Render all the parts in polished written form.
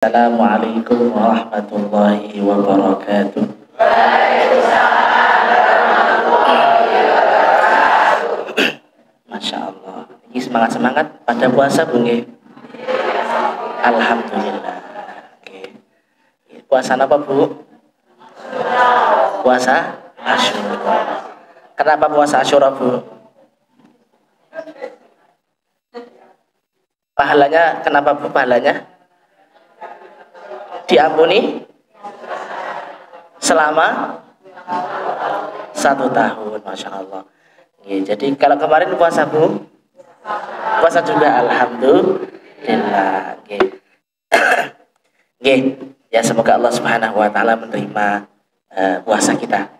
Assalamualaikum warahmatullahi wabarakatuh. Masya Allah. Ini semangat pada puasa Bu nggih? Alhamdulillah. Oke. Puasa apa Bu? Puasa Asyura. Kenapa puasa Asyura Bu? Pahalanya kenapa Bu pahalanya? Diampuni selama 1 tahun, Masya Allah. Jadi kalau kemarin puasa Bu, puasa juga, alhamdulillah. Ya semoga Allah Subhanahu Wa Taala menerima puasa kita.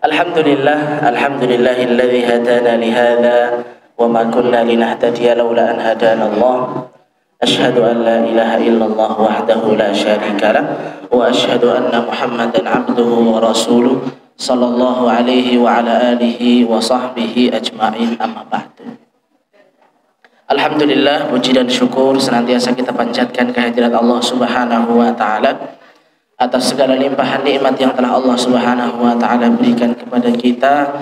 Alhamdulillah, alhamdulillahilladzi hadana lihada wa ma kunna linahtadiya laula an hadana Allah. Asyhadu an la ilaha illallah wahdahu la syarika lah wa asyhadu anna Muhammadan abduhu wa rasuluh sallallahu alaihi wa ala alihi wa sahbihi ajma'in, amma ba'du. Alhamdulillah, puji dan syukur senantiasa kita panjatkan kehadirat Allah Subhanahu wa taala atas segala limpahan nikmat yang telah Allah Subhanahu wa taala berikan kepada kita.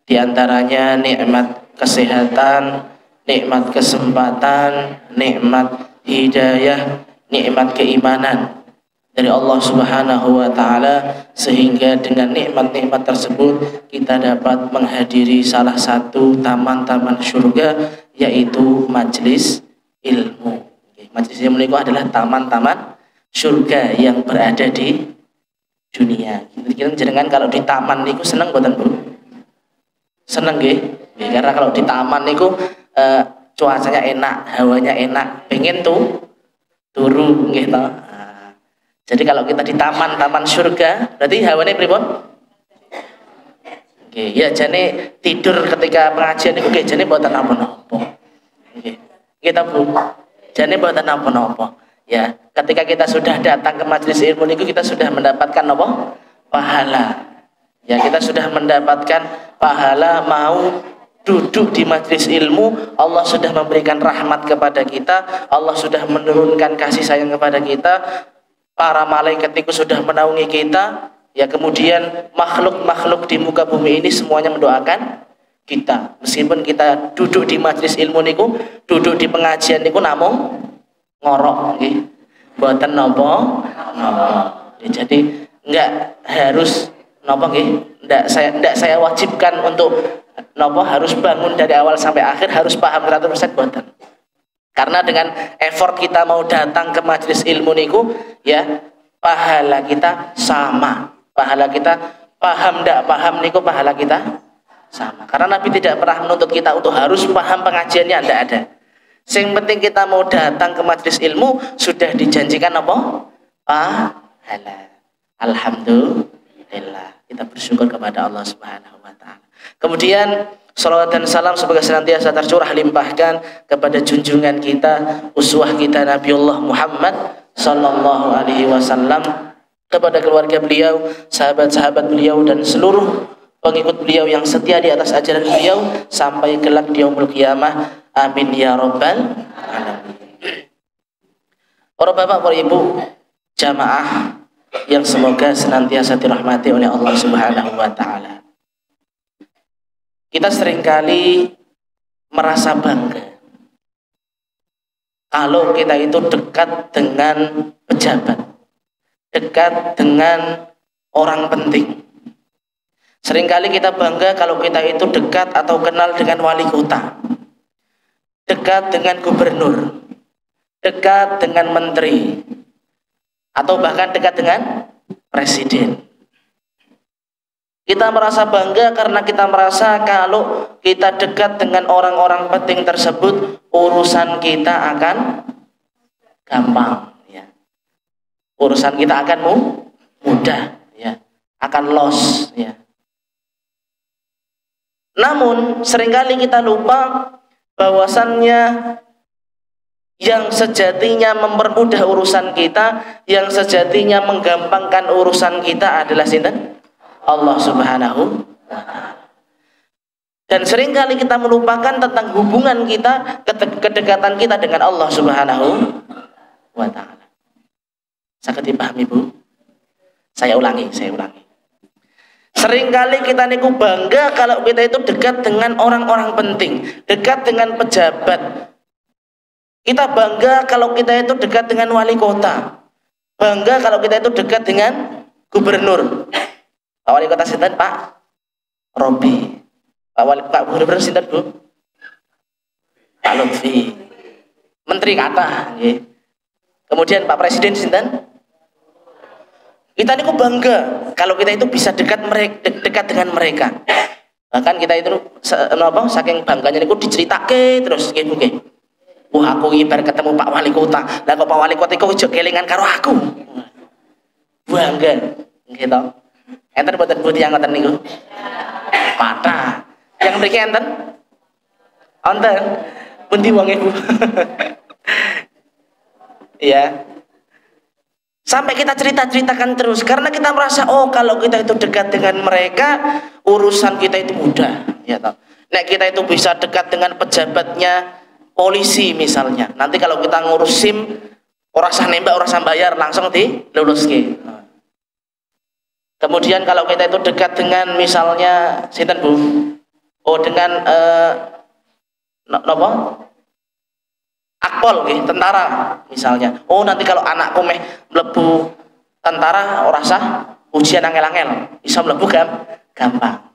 Di antaranya nikmat kesehatan, nikmat kesempatan, nikmat hidayah, nikmat keimanan dari Allah Subhanahu wa taala, sehingga dengan nikmat-nikmat tersebut kita dapat menghadiri salah satu taman-taman surga, yaitu majelis ilmu. Majelis ilmu itu adalah taman-taman surga yang berada di dunia. Kira-kira jenengan kalau di taman niku seneng mboten Bu? Seneng nggih? Karena kalau di taman niku cuacanya enak, hawanya enak, pengen turu nggih to. Jadi kalau kita di taman-taman surga, berarti hawanya pripun? Nggih, ya jane tidur ketika pengajian niku nggih jane mboten napa-napa. Nggih. Kita Bu, jane mboten napa-napa. Ya, ketika kita sudah datang ke majelis ilmu niku kita sudah mendapatkan apa? Pahala. Ya, kita sudah mendapatkan pahala mau duduk di majelis ilmu. Allah sudah memberikan rahmat kepada kita, Allah sudah menurunkan kasih sayang kepada kita, para malaikat itu sudah menaungi kita, ya, kemudian makhluk-makhluk di muka bumi ini semuanya mendoakan kita. Meskipun kita duduk di majelis ilmu niku, duduk di pengajian niku namung ngorok nggih, mboten napa. Jadi enggak harus napa nggih, enggak saya wajibkan untuk nopo harus bangun dari awal sampai akhir, harus paham 100% boten. Karena dengan effort kita mau datang ke majelis ilmu niku, ya, pahala kita sama. Pahala kita paham ndak paham niku pahala kita sama. Karena Nabi tidak pernah menuntut kita untuk harus paham pengajiannya, ndak ada. Yang penting kita mau datang ke majelis ilmu sudah dijanjikan apa? Pahala. Alhamdulillah. Kita bersyukur kepada Allah Subhanahu wa taala. Kemudian salawat dan salam semoga senantiasa tercurah limpahkan kepada junjungan kita, uswah kita Nabiullah Muhammad sallallahu alaihi wasallam, kepada keluarga beliau, sahabat-sahabat beliau, dan seluruh pengikut beliau yang setia di atas ajaran beliau sampai kelak di yaumul qiyamah. Amin ya rabbal alamin. Para bapak, para ibu, jamaah yang semoga senantiasa dirahmati oleh Allah Subhanahu wa taala. Kita seringkali merasa bangga kalau kita itu dekat dengan pejabat, dekat dengan orang penting. Seringkali kita bangga kalau kita itu dekat atau kenal dengan wali kota, dekat dengan gubernur, dekat dengan menteri, atau bahkan dekat dengan presiden. Kita merasa bangga karena kita merasa kalau kita dekat dengan orang-orang penting tersebut, urusan kita akan gampang, ya. Urusan kita akan mudah, ya. Akan los, ya. Namun seringkali kita lupa bahwasannya yang sejatinya mempermudah urusan kita, yang sejatinya menggampangkan urusan kita adalah sinten? Allah Subhanahu wa taala. Dan seringkali kita melupakan tentang hubungan kita, kedekatan kita dengan Allah Subhanahu wa ta'ala. Saged dipahami, Bu? Saya ulangi. Seringkali kita niku bangga kalau kita itu dekat dengan orang-orang penting, dekat dengan pejabat. Kita bangga kalau kita itu dekat dengan wali kota. Bangga kalau kita itu dekat dengan gubernur. Pak wali kota sinten, Pak Robi. Pak gubernur sinten, Bu? Pak Lutfi. Menteri kata, nggih. Kemudian Pak Presiden sinten? Kita niku bangga kalau kita itu bisa dekat dengan mereka. Bahkan kita itu saking bangganya niku diceritake terus nggih. Wah, aku iki bar ketemu Pak Wali Kota. Lah kok Pak Wali Kota iku ojo kelingan karo aku. Bangga nggih to. Enten mboten Bu tiyang ngoten niku? Patah. Yang mriki enten? Wonten. Pundi wong iku? Ya. Sampai kita ceritakan terus karena kita merasa kalau kita itu dekat dengan mereka urusan kita itu mudah, ya toh. Nek kita itu bisa dekat dengan pejabatnya polisi misalnya, nanti kalau kita ngurus SIM ora usah nembak, ora usah bayar, langsung diluluske. Kemudian kalau kita itu dekat dengan misalnya sinten Bu? Dengan Akpol nggih, tentara misalnya. Nanti kalau anakku meh mlebu tentara ora sah ujian angel-angel, bisa mlebu gampang.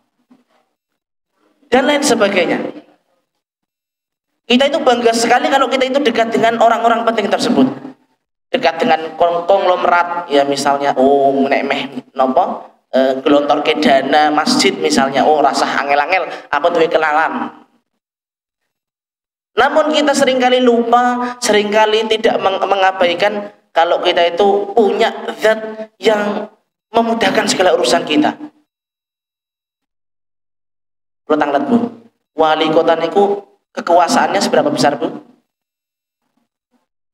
Dan lain sebagainya. Kita itu bangga sekali kalau kita itu dekat dengan orang-orang penting tersebut. Dekat dengan konglomerat ya misalnya nek meh napa gelontorke dana masjid misalnya, rasa angel-angel apa duwe kenalan. Namun kita seringkali lupa, seringkali tidak mengabaikan kalau kita itu punya zat yang memudahkan segala urusan kita. Perlu tanglet Bu, wali kota niku kekuasaannya seberapa besar Bu?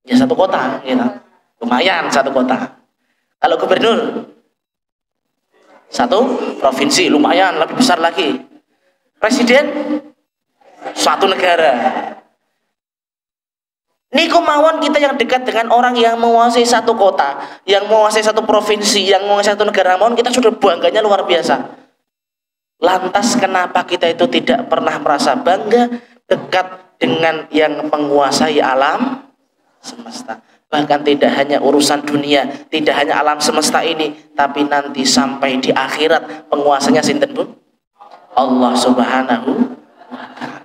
Ya satu kota, gitu. Lumayan satu kota. Kalau gubernur satu provinsi, lumayan lebih besar lagi. Presiden suatu negara. Niku mawon kita yang dekat dengan orang yang menguasai satu kota, yang menguasai satu provinsi, yang menguasai satu negara, mawon kita sudah bangganya luar biasa. Lantas kenapa kita itu tidak pernah merasa bangga dekat dengan yang menguasai alam semesta? Bahkan tidak hanya urusan dunia, tidak hanya alam semesta ini, tapi nanti sampai di akhirat penguasanya sinten Bu? Allah Subhanahu wa ta'ala.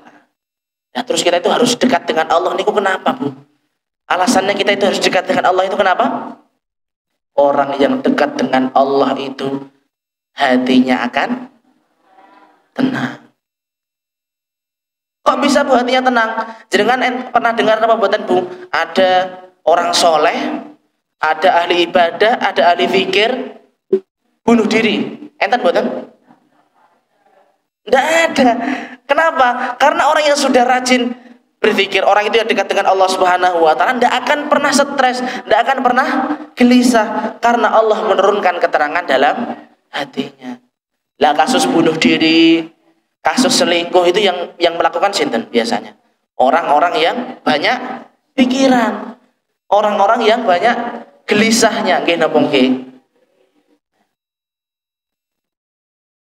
Nah, terus kita itu harus dekat dengan Allah niku kenapa Bu? Alasannya kita itu harus dekat dengan Allah itu kenapa? Orang yang dekat dengan Allah itu hatinya akan tenang. Kok bisa Bu hatinya tenang? Jenengan pernah dengar apa mboten Bu? Ada orang soleh, ada ahli ibadah, ada ahli fikir bunuh diri. Enten mboten? Tidak ada. Kenapa? Karena orang yang sudah rajin berzikir, orang itu yang dekat dengan Allah Subhanahu wa ta'ala, tidak akan pernah stres, tidak akan pernah gelisah, karena Allah menurunkan keterangan dalam hatinya. Lah kasus bunuh diri, kasus selingkuh itu yang melakukan sinten biasanya? Orang-orang yang banyak pikiran, orang-orang yang banyak gelisahnya, nggih napa nggih?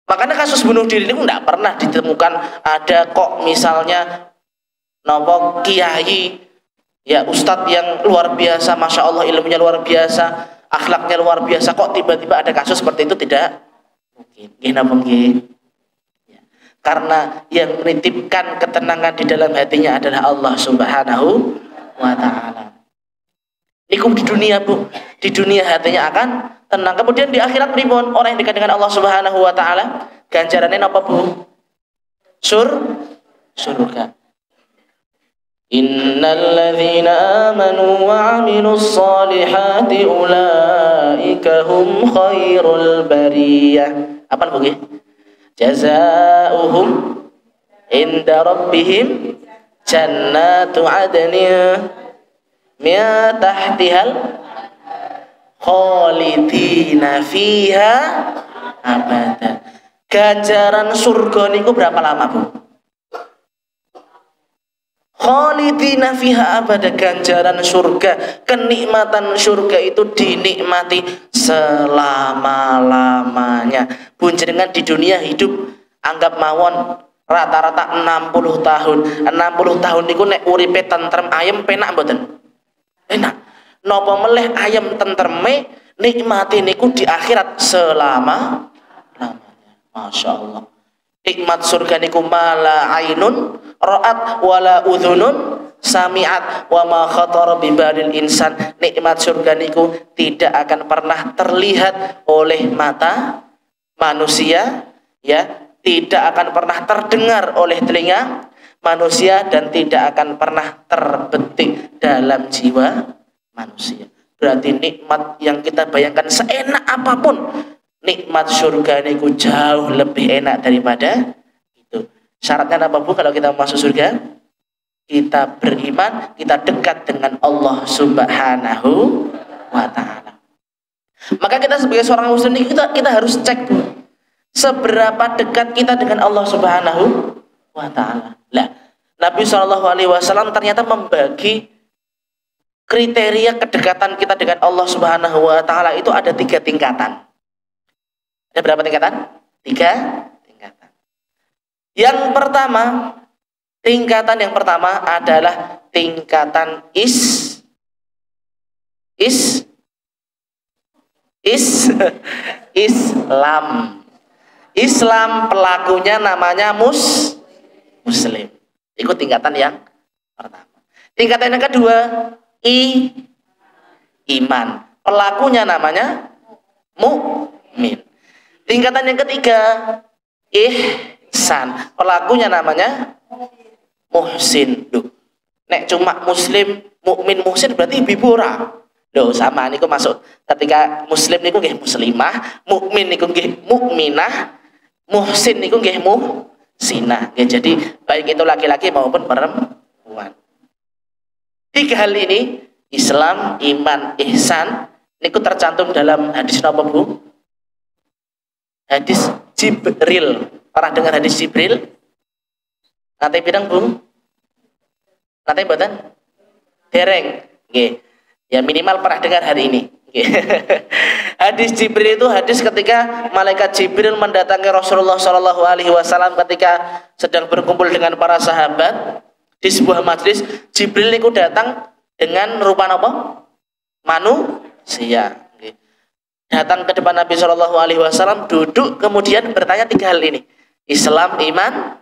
Makanya kasus bunuh diri ini tidak pernah ditemukan ada kok misalnya nopo kiai ya ustadz yang luar biasa, masya Allah ilmunya luar biasa, akhlaknya luar biasa, kok tiba-tiba ada kasus seperti itu? Tidak mungkin. Ya. Karena yang menitipkan ketenangan di dalam hatinya adalah Allah Subhanahu wa ta'ala. Niku di dunia Bu, di dunia hatinya akan tenang. Kemudian di akhirat pripun? Orang yang dekat dengan Allah Subhanahu wa ta'ala ganjarannya apa Bu? Surga. Innal ladzina amanu wa 'amilus solihati ulaika hum khairul bariyah. Apa Bu nggih? Jazaohum inda rabbihim jannatu 'adnin min tahtihal khalidina fiha abada. Ganjaran surga niku berapa lama Bu? Khalidina fiha abada, ganjaran surga, kenikmatan surga itu dinikmati selama-lamanya. Pun jenengan di dunia hidup anggap mawon rata-rata 60 tahun. 60 tahun niku nek uripe tentrem ayem penak mboten? Enak. Napa meleh ayem tentreme nikmati niku di akhirat selama-lamanya. Masya Allah. Nikmat surga niku mala ainun ra'at wala udhunun sami'at wa ma khatara bi balil insan. Nikmat surga niku tidak akan pernah terlihat oleh mata manusia, ya, tidak akan pernah terdengar oleh telinga manusia, dan tidak akan pernah terbetik dalam jiwa manusia. Berarti nikmat yang kita bayangkan seenak apapun, nikmat surga niku jauh lebih enak daripada itu. Syaratnya apa Bu kalau kita masuk surga? Kita beriman, kita dekat dengan Allah Subhanahu wa ta'ala. Maka kita sebagai seorang muslim kita harus cek Bu, seberapa dekat kita dengan Allah Subhanahu wa ta'ala. Lah, Nabi SAW ternyata membagi kriteria kedekatan kita dengan Allah Subhanahu wa ta'ala itu ada 3 tingkatan. Ada berapa tingkatan? 3 tingkatan. Yang pertama adalah tingkatan Islam. Islam pelakunya namanya Muslim. Itu tingkatan yang pertama. Tingkatan yang kedua iman. Pelakunya namanya mukmin. Tingkatan yang ketiga ihsan. Pelakunya namanya muhsin. Duh, nek cuma muslim, mukmin, muhsin berarti ibu ora. Loh, sama niku masuk ketika muslim niku nggih muslimah, mukmin niku nggih mukminah, muhsin niku nggih muhsinah. Ya, jadi baik itu laki-laki maupun perempuan. 3 hal ini, Islam, iman, ihsan, niku tercantum dalam hadis napa Bu? Hadis Jibril. Pernah dengar hadis Jibril? Nate bidang Bu? Nate mboten? Dereng. Nggih. Ya minimal pernah dengar hari ini. Hadis Jibril itu hadis ketika malaikat Jibril mendatangi Rasulullah SAW ketika sedang berkumpul dengan para sahabat di sebuah majlis. Jibril itu datang dengan rupa apa? Manusia. Datang ke depan Nabi SAW, duduk, kemudian bertanya 3 hal ini: Islam, iman,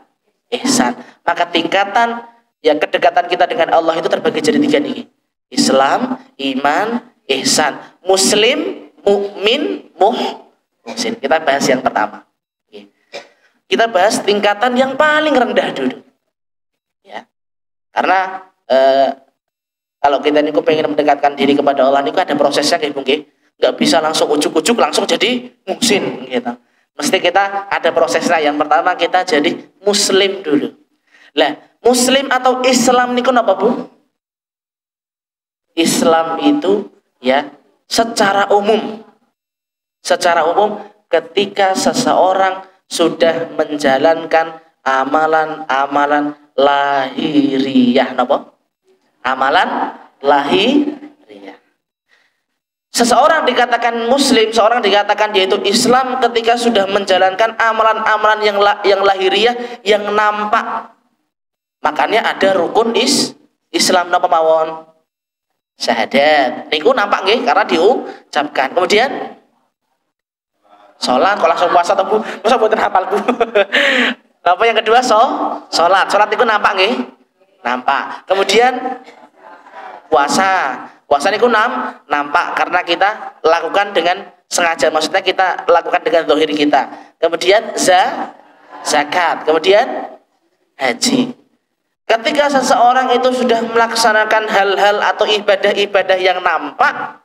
ihsan. Maka tingkatan yang kedekatan kita dengan Allah itu terbagi jadi 3 nih: Islam, iman, ihsan. Muslim, mukmin, muhsin. Kita bahas yang pertama. Kita bahas tingkatan yang paling rendah dulu. Ya, karena kalau kita niku pengen mendekatkan diri kepada Allah niku ada prosesnya kayak mungkin. Nggak bisa langsung ujuk-ujuk langsung jadi muhsin gitu. Mesti kita ada prosesnya. Yang pertama kita jadi muslim dulu. Lah, muslim atau Islam niku napa Bu? Islam itu ya secara umum ketika seseorang sudah menjalankan amalan-amalan lahiriah, napa? Amalan lahiriah. Seseorang dikatakan muslim, seorang dikatakan yaitu Islam ketika sudah menjalankan amalan-amalan yang lahiriah, yang nampak. Makanya ada rukun Islam napa mawon? Syahadat. Niku nampak nggih karena diucapkan. Kemudian salat, kok langsung puasa to Bu? Masa mboten hafal Bu. Apa yang kedua? Salat. Salat niku nampak nggih? Nampak. Kemudian puasa. Puasa niku nampak karena kita lakukan dengan sengaja, maksudnya kita lakukan dengan zahir kita. Kemudian zakat, kemudian haji. Ketika seseorang itu sudah melaksanakan hal-hal atau ibadah-ibadah yang nampak,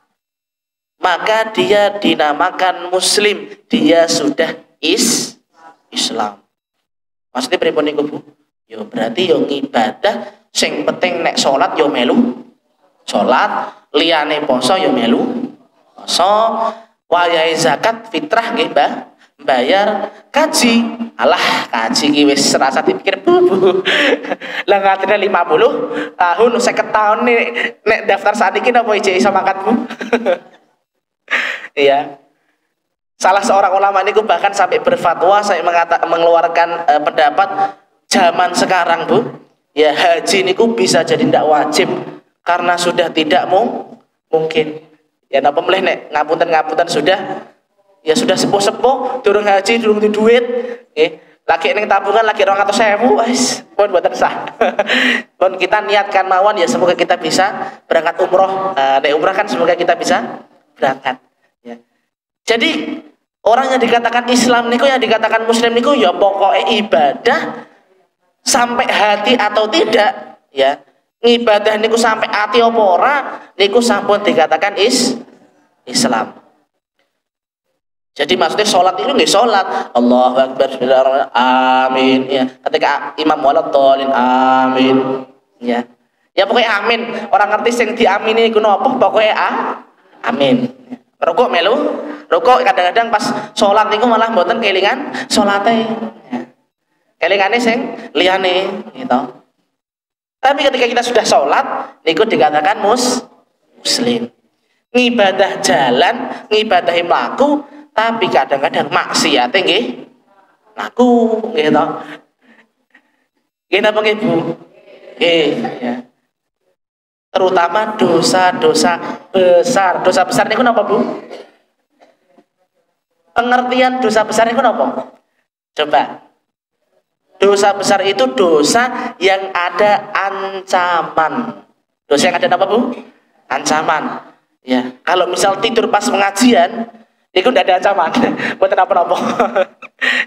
maka dia dinamakan muslim. Dia sudah Islam. Maksudnya pripun niku Bu? Yo berarti yo ngibadah sing penting nek salat yo melu salat, liyane poso yo melu poso, wayahe zakat fitrah nggih bayar kaji. Alah, kaji ki wis rasa dipikir bubu. Lah ngatine 50 tahun 50 tahun nek daftar saniki napa iso mangkat, Bu? Iya. Salah seorang ulama niku bahkan sampai berfatwa, saya mengeluarkan pendapat zaman sekarang, Bu, ya haji niku bisa jadi tidak wajib karena sudah tidak mungkin. Ya napa meleh nek ngapunten sudah ya sudah sepuh-sepuh durung haji, durung duit, nggih. Lagi ning tabungan lagi 200.000 wis pun mboten sah. Pun kita niatkan mawon ya semoga kita bisa berangkat umroh. Nek umrah kan semoga kita bisa berangkat. Ya. Jadi orang yang dikatakan Islam niku, yang dikatakan Muslim niku ya pokoknya ibadah sampai hati atau tidak, ya. Ibadah niku sampai hati apa ora niku sampun dikatakan Islam. Jadi maksudnya sholat itu nggih sholat Allahu Akbar amin, ya. Ketika imam waladhdallin amin, ya. Ya pokoknya amin. Orang ngerti sing diamini niku napa pokoknya amin. Rukuk melu, rukuk kadang-kadang pas sholat niku malah mboten kelingan sholate. Ya. Kelingane sing liyane gitu. Tapi ketika kita sudah sholat niku dikatakan muslim. Ngibadah jalan, ngibadahi mlaku, tapi kadang-kadang maksiate nggih mlaku gitu. Nggih napa nggih, Bu? Nggih, ya. Terutama dosa-dosa besar. Dosa besar niku napa, Bu? Pengertian dosa besar niku napa? Coba. Dosa besar itu dosa yang ada ancaman. Dosa yang ada apa, Bu? Ancaman. Ya, kalau misal tidur pas pengajian, itu tidak ada ancaman. Buat apa-apa.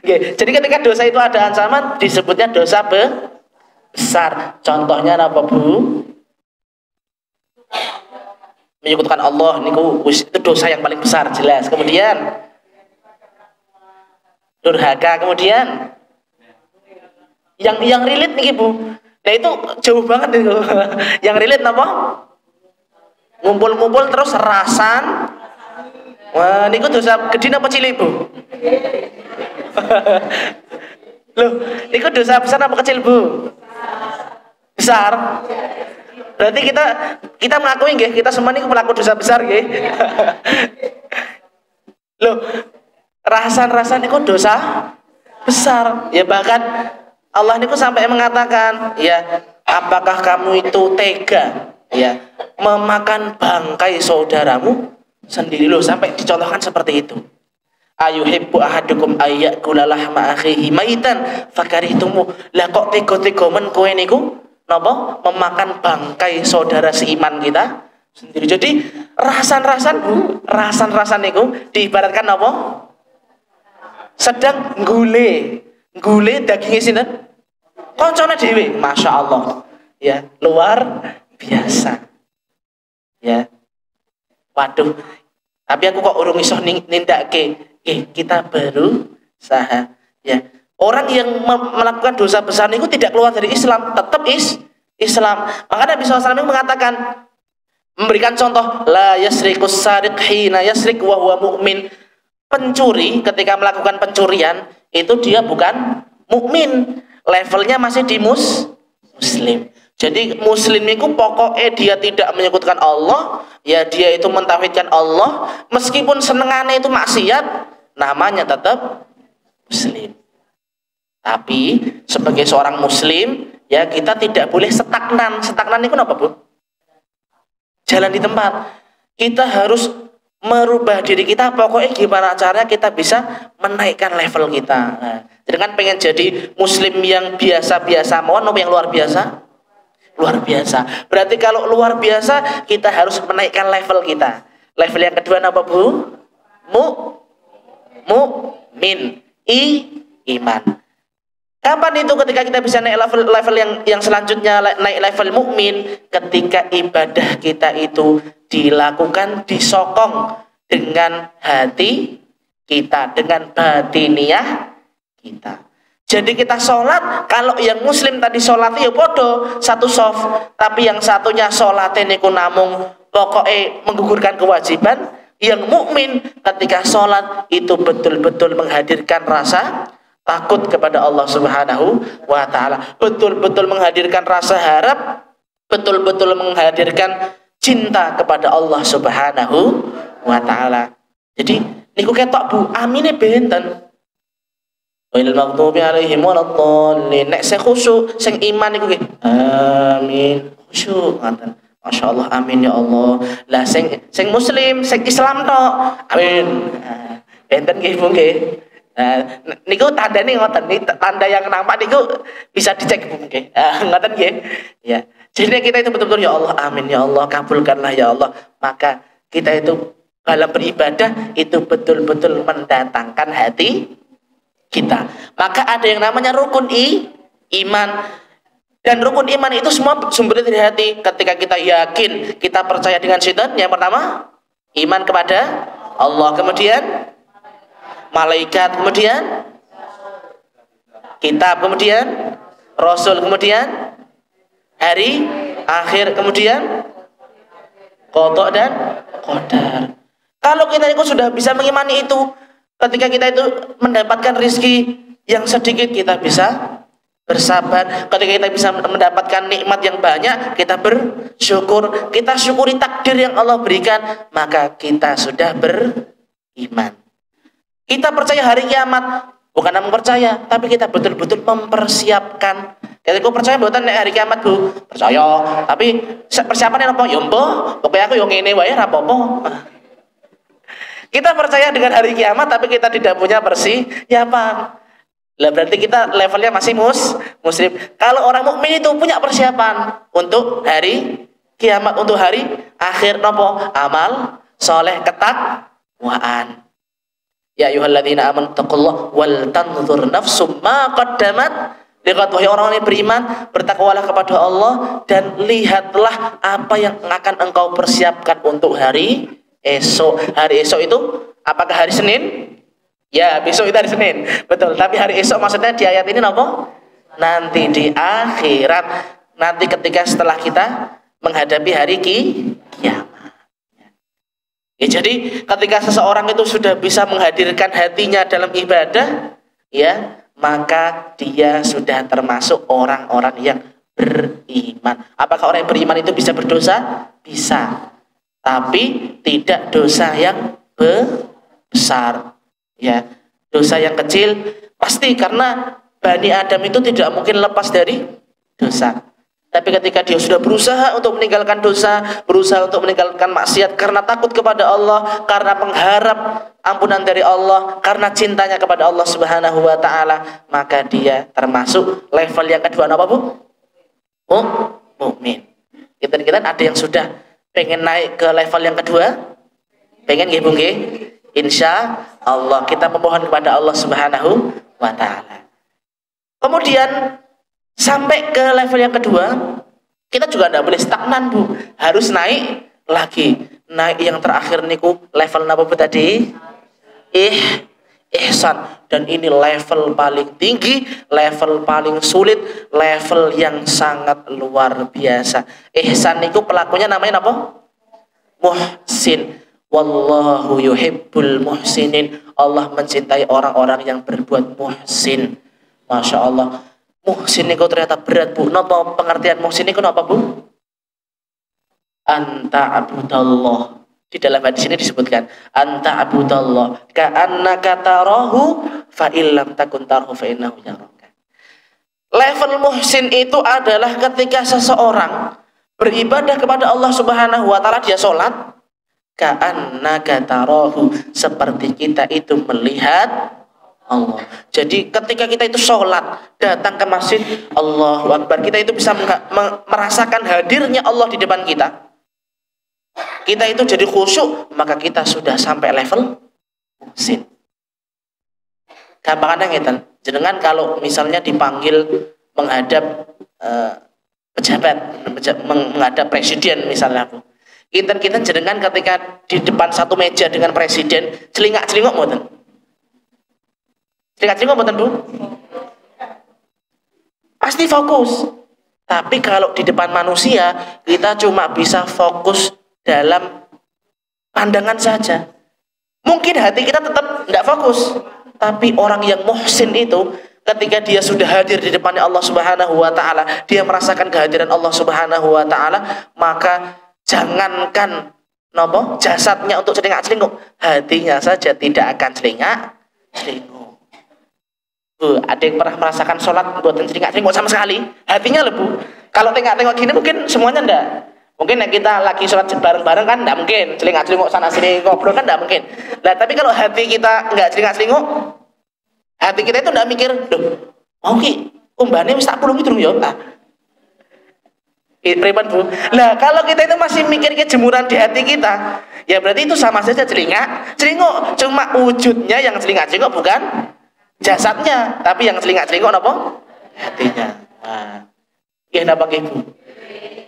Oke. Jadi ketika dosa itu ada ancaman, disebutnya dosa besar. Contohnya apa, Bu? Menyekutukan Allah niku itu dosa yang paling besar, jelas. Kemudian durhaka, kemudian yang relate nih, Bu. Nah itu jauh banget itu. Yang relate apa? Ngumpul-ngumpul terus rasan. Wah, niku dosa gede apa cilik, Bu? Loh, niku dosa besar apa kecil, Bu? Besar. Berarti kita mengakui nggih, kita semua niku melakukan dosa besar nggih. Loh, rasan-rasan niku dosa besar. Ya bahkan Allah niku sampai mengatakan, ya, apakah kamu itu tega, ya, memakan bangkai saudaramu sendiri? Loh, sampai dicontohkan seperti itu. Ayuhibbu ahadukum ayyakula lahma akhihi maitan fakarihtumu. Lah kok tega-tega men kowe niku napa memakan bangkai saudara seiman kita sendiri. Jadi rasan-rasan, Bu, rasan-rasan niku diibaratkan napa? Sedang gule dagingnya sinten? Koncone dhewe, Masya Allah. Ya, luar biasa. Ya. Waduh. Tapi aku kok urung iso nindakake. Kita baru saha. Ya. Orang yang melakukan dosa besar itu tidak keluar dari Islam, tetap Islam. Maka Nabi SAW mengatakan, memberikan contoh, la yasriqus sariq hina yasriq wa huwa mu'min. Pencuri ketika melakukan pencurian itu dia bukan mukmin, levelnya masih di muslim. Jadi muslim itu pokoknya dia tidak menyekutukan Allah, ya dia itu mentauhidkan Allah, meskipun senengannya itu maksiat, namanya tetap muslim. Tapi sebagai seorang muslim, ya kita tidak boleh stagnan. Stagnan itu apa, Bu? Jalan di tempat. Kita harus merubah diri kita, pokoknya gimana caranya kita bisa menaikkan level kita. Nah, jadi kan pengen jadi muslim yang biasa-biasa, mohon yang luar biasa? Luar biasa. Berarti kalau luar biasa, kita harus menaikkan level kita. Level yang kedua apa, Bu? Mu'min. Iman. Kapan itu ketika kita bisa naik level yang selanjutnya, naik level mukmin? Ketika ibadah kita itu dilakukan, disokong dengan hati kita, dengan batiniah kita. Jadi kita sholat, kalau yang muslim tadi sholatnya ya bodoh satu soft, tapi yang satunya sholatnya niku namung pokoknya menggugurkan kewajiban, Yang mukmin ketika sholat itu betul-betul menghadirkan rasa takut kepada Allah Subhanahu wa Ta'ala, betul-betul menghadirkan rasa harap, betul-betul menghadirkan cinta kepada Allah Subhanahu wa Ta'ala. Jadi niku ketok Bu, amine benten. Wailul maghdubi alaihim waladdallin. Nek sing khusyuk, sing iman niku nggih amin, khusyuk ngoten. Masya Allah, amin ya Allah. Lah sing muslim, sing Islam tok, amin. Benten nggih Bu nggih. Niku tandane ngoten, tanda yang nampak niku bisa dicek Bu nggih. Ngoten nggih. Ya. Jadi kita itu betul-betul ya Allah, amin ya Allah, kabulkanlah ya Allah. Maka kita itu dalam beribadah itu betul-betul mendatangkan hati kita. Maka ada yang namanya rukun iman. Dan rukun iman itu semua sumbernya dari hati. Ketika kita yakin, kita percaya dengan syaitan, yang pertama iman kepada Allah, kemudian malaikat, kemudian kitab, kemudian rasul, kemudian hari akhir, kemudian qada dan qadar. Kalau kita itu sudah bisa mengimani itu, ketika kita itu mendapatkan rizki yang sedikit, kita bisa bersabar. Ketika kita bisa mendapatkan nikmat yang banyak, kita bersyukur. Kita syukuri takdir yang Allah berikan, maka kita sudah beriman. Kita percaya hari kiamat, bukan hanya percaya, tapi kita betul-betul mempersiapkan. Ketika aku percaya buatan hari kiamat Bu, percaya. Tapi persiapannya apa? Ya mbah, pokoknya aku yang ngene wae ra apa-apa. Kita percaya dengan hari kiamat, tapi kita tidak punya persiapan. Lah berarti kita levelnya masih muslim. Kalau orang mukmin itu punya persiapan untuk hari kiamat, untuk hari akhir, nopo? Amal soleh, ketakwaan. Ya ayyuhalladzina amanu taqullaha wal tanzur nafsum ma qaddamat liqad. Wahai orang yang beriman, bertakwalah kepada Allah dan lihatlah apa yang akan engkau persiapkan untuk hari esok. Hari esok itu apakah hari Senin? Ya, besok itu hari Senin. Betul, tapi hari esok maksudnya di ayat ini apa? Nanti di akhirat. Nanti ketika setelah kita menghadapi hari kiamat. Ya, jadi ketika seseorang itu sudah bisa menghadirkan hatinya dalam ibadah, ya, maka dia sudah termasuk orang-orang yang beriman. Apakah orang yang beriman itu bisa berdosa? Bisa. Tapi tidak dosa yang besar. Ya, dosa yang kecil pasti, karena Bani Adam itu tidak mungkin lepas dari dosa. Tapi ketika dia sudah berusaha untuk meninggalkan dosa, berusaha untuk meninggalkan maksiat karena takut kepada Allah, karena mengharap ampunan dari Allah, karena cintanya kepada Allah Subhanahu wa Ta'ala, maka dia termasuk level yang kedua, apa Bu? Mukmin. Kita ada yang sudah pengen naik ke level yang kedua? Pengen nggih Bu nggih? Insya Allah kita memohon kepada Allah Subhanahu wa Ta'ala. Kemudian sampai ke level yang kedua, kita juga tidak boleh stagnan Bu, harus naik lagi. Naik yang terakhir niku level apa Bu tadi? Ihsan. Dan ini level paling tinggi, level paling sulit, level yang sangat luar biasa. Ihsan niku pelakunya namanya apa? Muhsin. Wallahu yuhibbul muhsinin. Allah mencintai orang-orang yang berbuat muhsin. Masya Allah. Muhsin itu ternyata berat Bu. Napa pengertian muhsin itu apa Bu? Anta abudallah. Di dalam hadis ini disebutkan anta abudallah ka'annaka tarahu fa illam takun tarahu fa innahu yaraka. Level muhsin itu adalah ketika seseorang beribadah kepada Allah Subhanahu wa Ta'ala, dia sholat, ka'annaka tarahu, seperti kita itu melihat Allah. Jadi ketika kita itu sholat, datang ke masjid, Allahu Akbar, kita itu bisa merasakan hadirnya Allah di depan kita. Kita itu jadi khusyuk, maka kita sudah sampai level muhsin. Gampang ngeten, jenengan kalau misalnya dipanggil menghadap pejabat, menghadap presiden misalnya Bu. Kita jenengan ketika di depan satu meja dengan presiden, celingak-celingok mboten? Celingak-celingok mboten Bu? Pasti fokus. Tapi kalau di depan manusia, kita cuma bisa fokus dalam pandangan saja. Mungkin hati kita tetap tidak fokus, tapi orang yang muhsin itu ketika dia sudah hadir di depannya Allah Subhanahu wa taala, dia merasakan kehadiran Allah Subhanahu wa taala, maka jangankan jasadnya untuk celingak-celinguk, hatinya saja tidak akan celingak-celinguk. Bu, ada yang pernah merasakan sholat buatan celingak-celinguk sama sekali? Hatinya lebu. Kalau tengok-tengok gini mungkin semuanya enggak. Mungkin kita lagi sholat bareng-bareng kan enggak mungkin celingak-celinguk sana sini ngobrol kan enggak mungkin. Nah, tapi kalau hati kita enggak celingak-celinguk, hati kita itu enggak mikir, loh, mau ki umbane wis tak pulung itu ya. Preman Bu. Nah, kalau kita itu masih mikir kejemuran di hati kita, ya berarti itu sama saja celingak-celinguk. Cuma wujudnya yang celingak-celinguk bukan jasadnya, tapi yang celingak-celinguk apa? Hatinya. Nah, ya napa Ibu?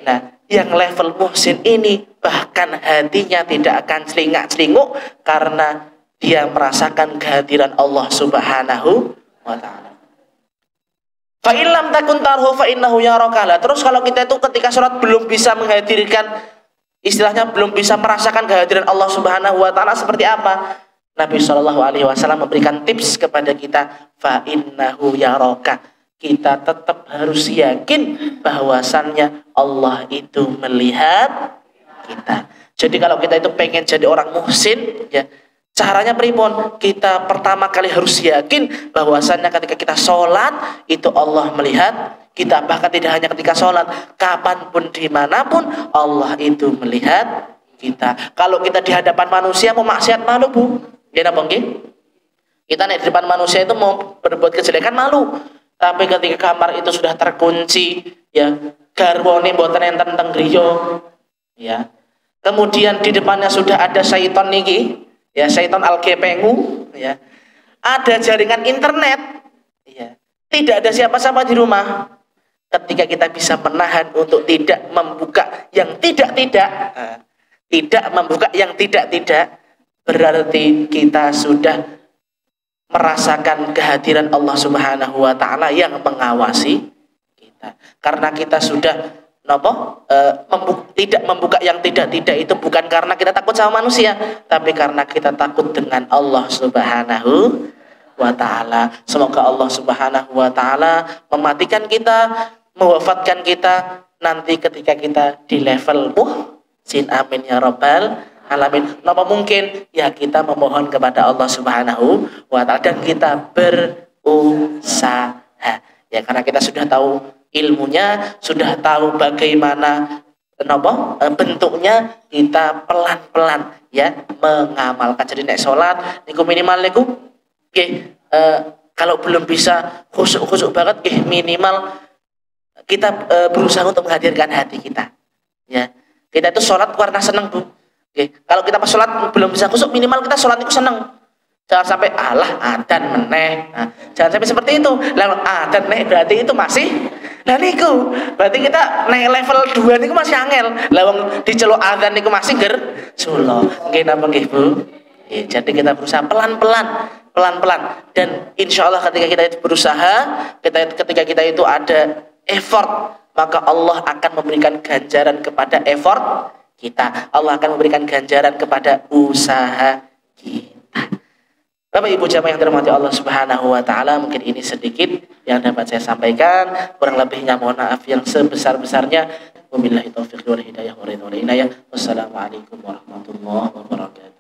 Nah, yang level muhsin ini bahkan hatinya tidak akan celingak-celinguk karena dia merasakan kehadiran Allah Subhanahu wa taala. Fa illam takun tarhu fa innahu yaraka. Terus kalau kita itu ketika sholat belum bisa menghadirkan, istilahnya belum bisa merasakan kehadiran Allah Subhanahu wa taala, seperti apa? Nabi Shallallahu alaihi wasallam memberikan tips kepada kita, fa innahu yaraka. Kita tetap harus yakin bahwasannya Allah itu melihat kita. Jadi kalau kita itu pengen jadi orang muhsin, ya caranya pripun? Kita pertama kali harus yakin bahwasannya ketika kita sholat itu Allah melihat kita. Bahkan tidak hanya ketika sholat, kapanpun dimanapun Allah itu melihat kita. Kalau kita di hadapan manusia mau maksiat malu Bu, ya napa nggih? Kita di depan manusia itu mau berbuat kejelekan malu. Tapi ketika kamar itu sudah terkunci, ya garwane mboten enten teng griya, ya. Kemudian di depannya sudah ada syaiton niki, ya syaiton al-gepengu, ya. Ada jaringan internet, ya. Tidak ada siapa-siapa di rumah. Ketika kita bisa menahan untuk tidak membuka yang tidak-tidak, tidak membuka yang tidak-tidak, berarti kita sudah merasakan kehadiran Allah Subhanahu wa taala yang mengawasi kita. Karena kita sudah tidak membuka yang tidak-tidak itu bukan karena kita takut sama manusia, tapi karena kita takut dengan Allah Subhanahu wa taala. Semoga Allah Subhanahu wa taala mematikan kita, mewafatkan kita nanti ketika kita di level muhsin. Amin ya rabbal alamin. Napa mungkin? Ya kita memohon kepada Allah Subhanahu wa taala dan kita berusaha. Ya karena kita sudah tahu ilmunya, sudah tahu bagaimana bentuknya, kita pelan-pelan ya mengamalkan. Jadi nek salat niku minimal niku kalau belum bisa khusuk-khusuk banget minimal kita berusaha untuk menghadirkan hati kita. Ya. Kita itu salat karena senang, Bu. Kalau kita pas sholat belum bisa khusuk, minimal kita sholat itu seneng. Jangan sampai alah adan meneh. Nah, jangan sampai seperti itu. Lalu adan meneh berarti itu masih. Nah niku berarti kita naik level 2 niku masih angel. Lawang diceluk adan niku masih sulo. Nggih napa nggih Bu? Jadi kita berusaha pelan-pelan dan insya Allah ketika kita itu berusaha, ketika kita itu ada effort, maka Allah akan memberikan ganjaran kepada effort kita. Allah akan memberikan ganjaran kepada usaha kita. Bapak Ibu jamaah yang dirahmati Allah Subhanahu wa taala, mungkin ini sedikit yang dapat saya sampaikan. Kurang lebihnya mohon maaf yang sebesar-besarnya. Wabillahi taufiq wal hidayah wa ridha wal inayah. Wassalamualaikum warahmatullahi wabarakatuh.